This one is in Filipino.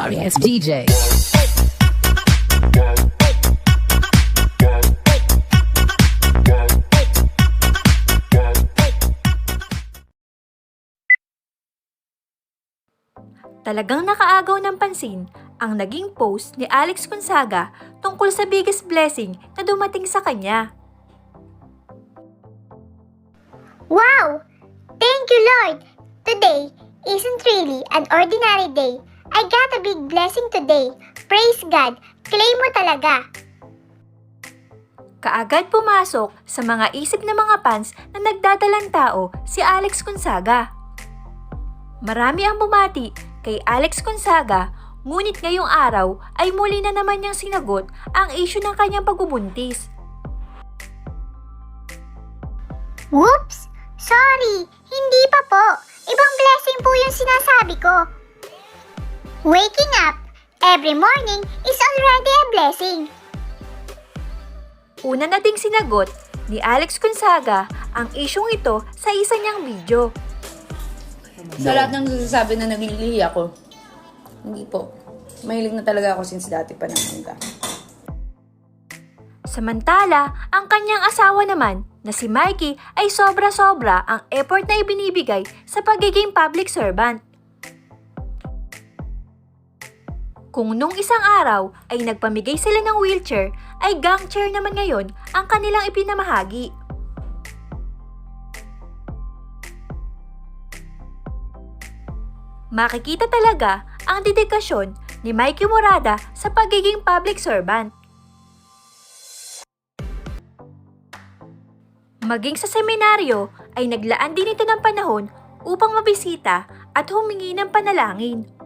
sorry ass DJ. Talagang nakaagaw ng pansin ang naging post ni Alex Gonzaga tungkol sa biggest blessing na dumating sa kanya. Wow! Thank you, Lord! Today isn't really an ordinary day. I got a big blessing today. Praise God! Claim mo talaga! Kaagad pumasok sa mga isip ng mga fans na nagdadalang tao si Alex Gonzaga. Marami ang bumati kay Alex Gonzaga, ngunit ngayong araw ay muli na naman niyang sinagot ang issue ng kanyang pagbubuntis. Whoops! Sorry! Hindi pa po! Ibang blessing po yung sinasabi ko. Waking up every morning is already a blessing. Una na ding sinagot ni Alex Gonzaga ang isyung ito sa isa niyang video. Sa lahat ng nagsasabi na naglilihi ako, hindi po. Mahilig na talaga ako since dati pa ng mangga. Samantala, ang kanyang asawa naman na si Mikey ay sobra-sobra ang effort na ibinibigay sa pagiging public servant. Kung nung isang araw ay nagpamigay sila ng wheelchair, ay gang chair naman ngayon ang kanilang ipinamahagi. Makikita talaga ang dedikasyon ni Mikey Morada sa pagiging public servant. Maging sa seminaryo ay naglaan din ito ng panahon upang mabisita at humingi ng panalangin.